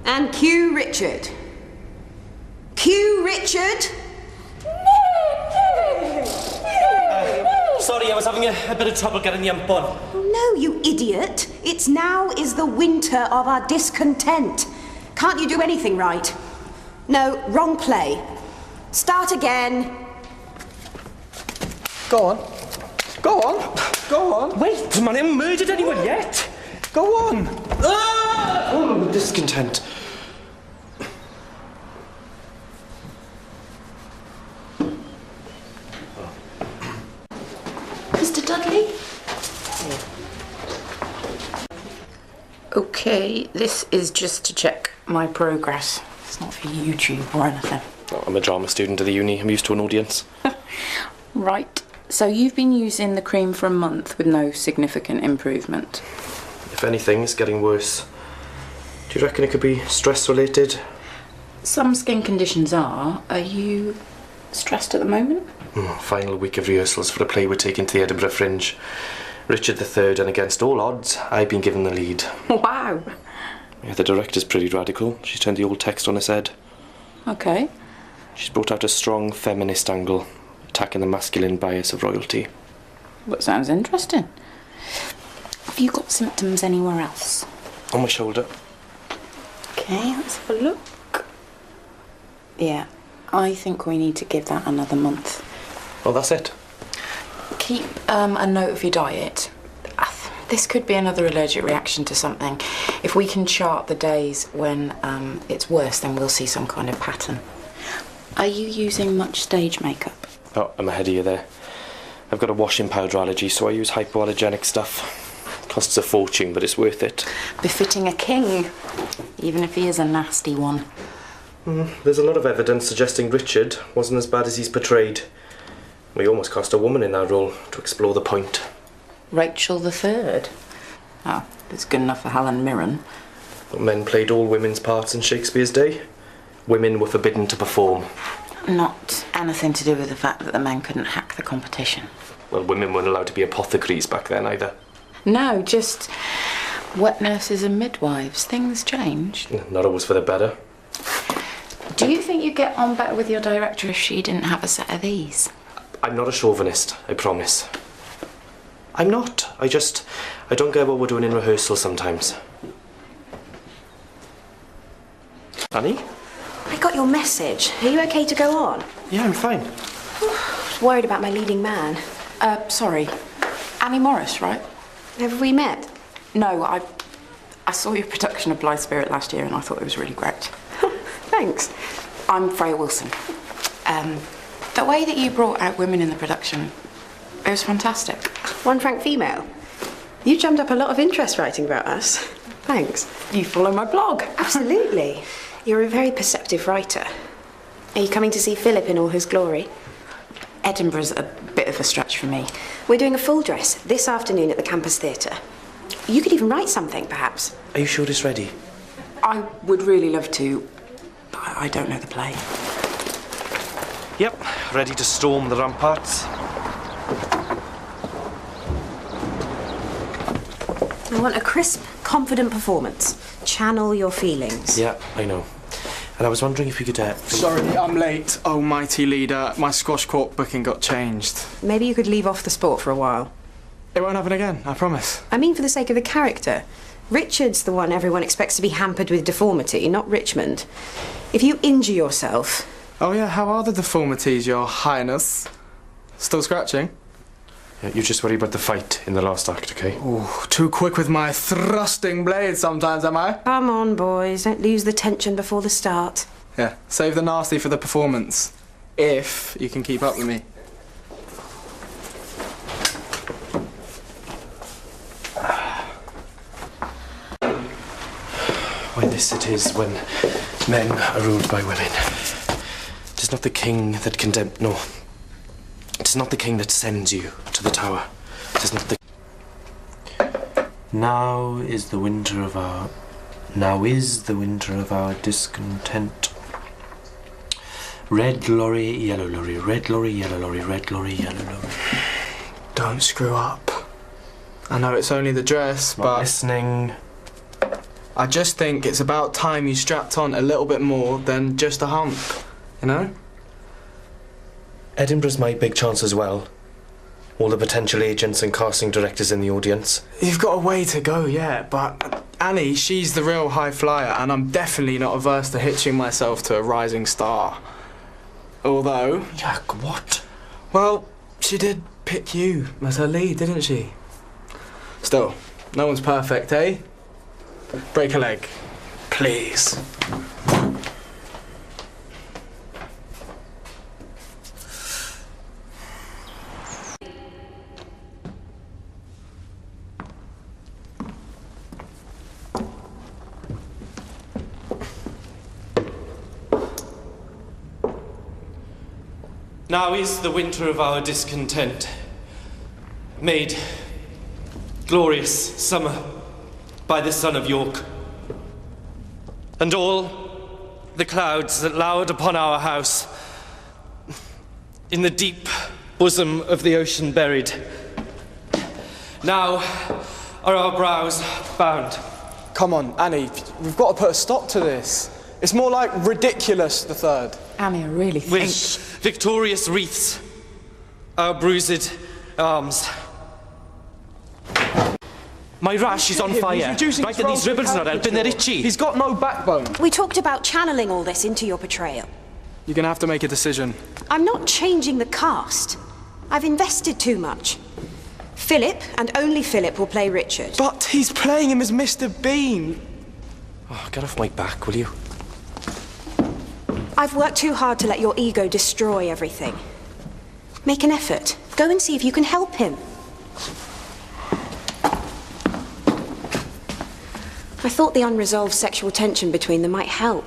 And cue Richard. Cue Richard! Sorry, I was having a bit of trouble getting the ump on. No, you idiot. It's now is the winter of our discontent. Can't you do anything right? No, wrong play. Start again. Go on. Go on. Go on. Wait, man, I haven't murdered anyone yet. Go on. Ah! Oh, discontent. Mr. Dudley? Okay, this is just to check my progress. It's not for YouTube or anything. Oh, I'm a drama student at the uni. I'm used to an audience. Right, so you've been using the cream for a month with no significant improvement. If anything, it's getting worse. Do you reckon it could be stress-related? Some skin conditions are. Are you stressed at the moment? Final week of rehearsals for a play we're taking to the Edinburgh Fringe. Richard III, and against all odds, I've been given the lead. Wow. Yeah, the director's pretty radical. She's turned the old text on its head. Okay. She's brought out a strong feminist angle, attacking the masculine bias of royalty. That sounds interesting. Have you got symptoms anywhere else? On my shoulder. Okay, let's have a look. Yeah, I think we need to give that another month. Well, that's it. Keep a note of your diet. This could be another allergic reaction to something. If we can chart the days when it's worse, then we'll see some kind of pattern. Are you using much stage makeup? Oh, I'm ahead of you there. I've got a washing powder allergy, so I use hypoallergenic stuff. Costs a fortune, but it's worth it. Befitting a king, even if he is a nasty one. There's a lot of evidence suggesting Richard wasn't as bad as he's portrayed. We almost cast a woman in that role to explore the point. Rachel III. Oh, it's good enough for Helen Mirren. But men played all women's parts in Shakespeare's day. Women were forbidden to perform. Not anything to do with the fact that the men couldn't hack the competition. Well, women weren't allowed to be apothecaries back then either. No, just wet nurses and midwives. Things changed. Not always for the better. Do you think you'd get on better with your director if she didn't have a set of these? I'm not a chauvinist, I promise. I'm not. I don't get what we're doing in rehearsal sometimes. Annie? I got your message. Are you okay to go on? Yeah, I'm fine. I was worried about my leading man. Sorry. Annie Morris, right? Have we met? No, I saw your production of Blythe Spirit last year and I thought it was really great. Thanks. I'm Freya Wilson. The way that you brought out women in the production, it was fantastic. One frank female. You drummed up a lot of interest writing about us. Thanks. You follow my blog. Absolutely. You're a very perceptive writer. Are you coming to see Philip in all his glory? Edinburgh's a bit of a stretch for me. We're doing a full dress this afternoon at the Campus Theatre. You could even write something, perhaps. Are you sure it's ready? I would really love to, but I don't know the play. Yep, ready to storm the ramparts. I want a crisp, confident performance. Channel your feelings. Yeah, I know. And I was wondering if we could... Sorry, I'm late. Oh, mighty leader. My squash court booking got changed. Maybe you could leave off the sport for a while. It won't happen again, I promise. I mean for the sake of the character. Richard's the one everyone expects to be hampered with deformity, not Richmond. If you injure yourself... Oh yeah, how are the deformities, your highness? Still scratching? Yeah, you just worry about the fight in the last act, okay? Ooh, too quick with my thrusting blade sometimes, am I? Come on, boys. Don't lose the tension before the start. Yeah, save the nasty for the performance. If you can keep up with me. Why, this it is when men are ruled by women. It is not the king that condemns... No. It is not the king that sends you to the tower. It is not the... Now is the winter of our... Now is the winter of our discontent. Red lorry, yellow lorry, red lorry, yellow lorry, red lorry, yellow lorry. Don't screw up. I know it's only the dress, Not but... listening. I just think it's about time you strapped on a little bit more than just a hump, you know? Edinburgh's my big chance as well. All the potential agents and casting directors in the audience. You've got a way to go, yeah, but Annie, she's the real high flyer, and I'm definitely not averse to hitching myself to a rising star. Although... Jack, what? Well, she did pick you as her lead, didn't she? Still, no one's perfect, eh? Break a leg. Please. Now is the winter of our discontent, made glorious summer by the son of York. And all the clouds that lowered upon our house, in the deep bosom of the ocean buried, now are our brows bound. Come on, Annie, we've got to put a stop to this. It's more like ridiculous, the third. Annie, I really think... With victorious wreaths, our bruised arms. My rash is on fire. Right, and these ribbons are not helping, they're itchy. He's got no backbone. We talked about channeling all this into your portrayal. You're gonna have to make a decision. I'm not changing the cast. I've invested too much. Philip, and only Philip, will play Richard. But he's playing him as Mr. Bean. Oh, get off my back, will you? I've worked too hard to let your ego destroy everything. Make an effort. Go and see if you can help him. I thought the unresolved sexual tension between them might help.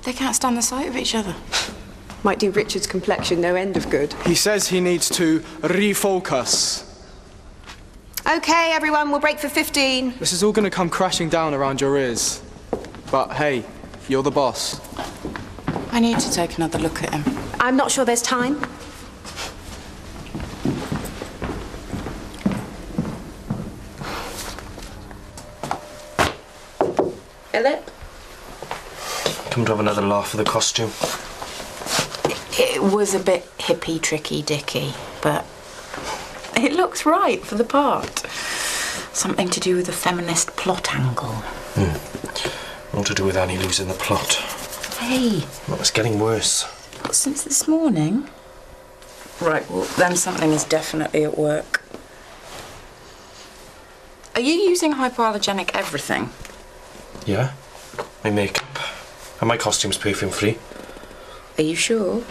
They can't stand the sight of each other. Might do Richard's complexion no end of good. He says he needs to refocus. Okay, everyone, we'll break for 15. This is all gonna come crashing down around your ears. But hey, you're the boss. I need to take another look at him. I'm not sure there's time. Philip? Come to have another laugh at the costume. It was a bit hippie, tricky, dicky, but it looks right for the part. Something to do with the feminist plot angle. All to do with Annie losing the plot. Hey. Well, it's getting worse. Since this morning? Right, well, then something is definitely at work. Are you using hypoallergenic everything? Yeah? My makeup. And my costume's perfume-free. Are you sure?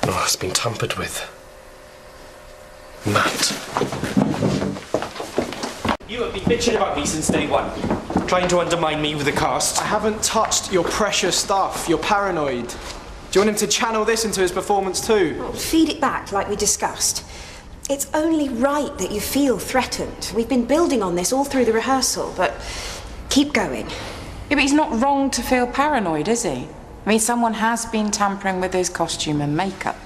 Oh, it's been tampered with. Matt. You have been bitching about me since day one. Trying to undermine me with the cast. I haven't touched your precious stuff. You're paranoid. Do you want him to channel this into his performance too? Feed it back like we discussed. It's only right that you feel threatened. We've been building on this all through the rehearsal, but keep going. Yeah, but he's not wrong to feel paranoid, is he? I mean, someone has been tampering with his costume and makeup.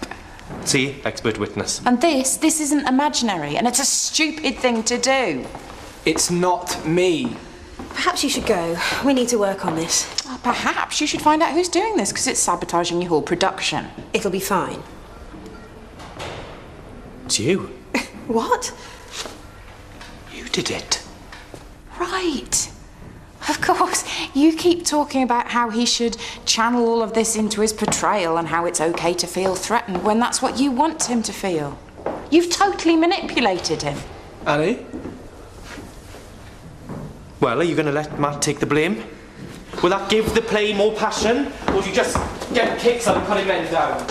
See? Expert witness. And this isn't imaginary, and it's a stupid thing to do. It's not me. Perhaps you should go. We need to work on this. Perhaps you should find out who's doing this, because it's sabotaging your whole production. It'll be fine. It's you. What? You did it. Right. Of course, you keep talking about how he should channel all of this into his portrayal and how it's okay to feel threatened when that's what you want him to feel. You've totally manipulated him. Annie? Well, are you going to let Matt take the blame? Will that give the play more passion? Or do you just get kicks and putting men down?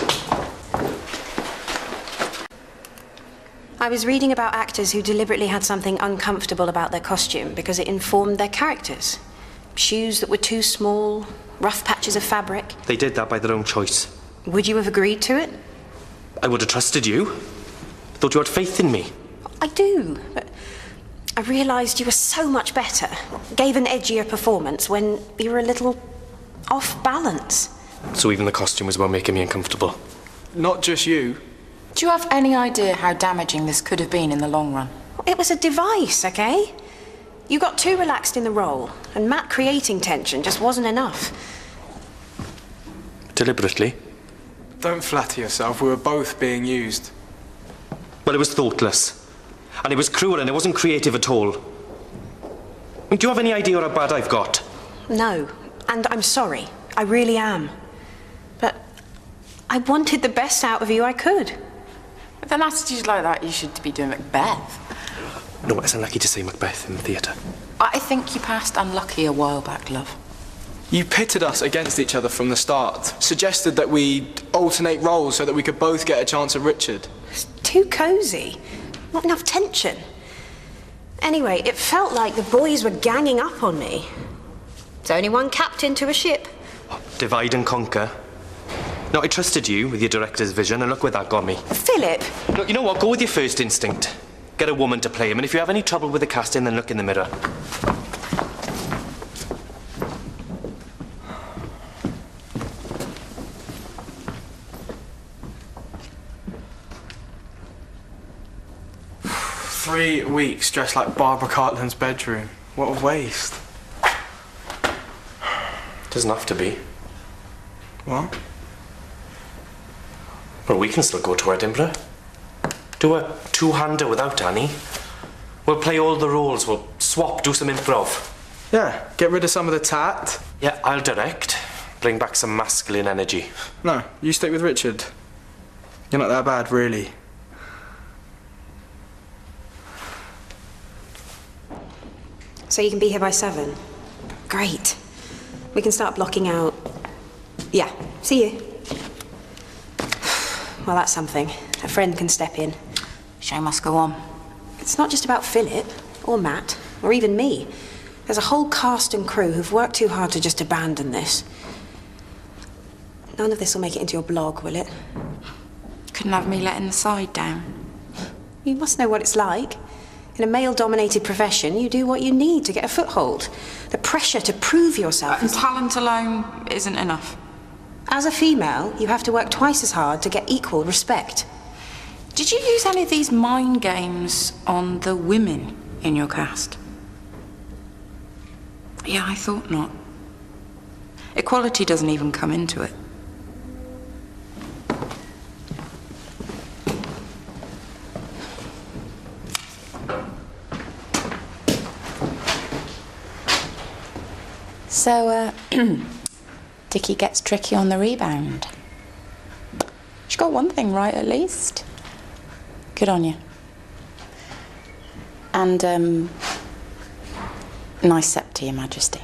I was reading about actors who deliberately had something uncomfortable about their costume because it informed their characters. Shoes that were too small, rough patches of fabric. They did that by their own choice. Would you have agreed to it? I would have trusted you. Thought you had faith in me. I do, but I realised you were so much better. Gave an edgier performance when you were a little off balance. So even the costume was about making me uncomfortable. Not just you. Do you have any idea how damaging this could have been in the long run? It was a device, okay? You got too relaxed in the role, and Matt creating tension just wasn't enough. Deliberately? Don't flatter yourself. We were both being used. Well, it was thoughtless. And it was cruel and it wasn't creative at all. Do you have any idea how bad I've got? No, and I'm sorry. I really am. But I wanted the best out of you I could. With an attitude like that, you should be doing Macbeth. No, it's unlucky to say Macbeth in the theatre. I think you passed unlucky a while back, love. You pitted us against each other from the start. Suggested that we alternate roles so that we could both get a chance at Richard. It's too cosy. Not enough tension. Anyway, it felt like the boys were ganging up on me. There's only one captain to a ship. Divide and conquer. No, I trusted you with your director's vision, and look where that got me. Philip! Look, you know what? Go with your first instinct. Get a woman to play him, and if you have any trouble with the casting, then look in the mirror. Three weeks dressed like Barbara Cartland's bedroom. What a waste. Doesn't have to be. What? Well, we can still go to Edinburgh. Do a two-hander without Annie. We'll play all the roles. We'll swap, do some improv. Yeah, get rid of some of the tat. Yeah, I'll direct. Bring back some masculine energy. No, you stick with Richard. You're not that bad, really. So you can be here by 7. Great. We can start blocking out. Yeah, see you. Well, that's something. A friend can step in. Show must go on. It's not just about Philip, or Matt, or even me. There's a whole cast and crew who've worked too hard to just abandon this. None of this will make it into your blog, will it? Couldn't have me letting the side down. You must know what it's like. In a male-dominated profession, you do what you need to get a foothold. The pressure to prove yourself And talent alone isn't enough. As a female, you have to work twice as hard to get equal respect. Did you use any of these mind games on the women in your cast? Yeah, I thought not. Equality doesn't even come into it. So, Dickie gets tricky on the rebound. She got one thing right, at least. Good on you. And, nice sept to your Majesty.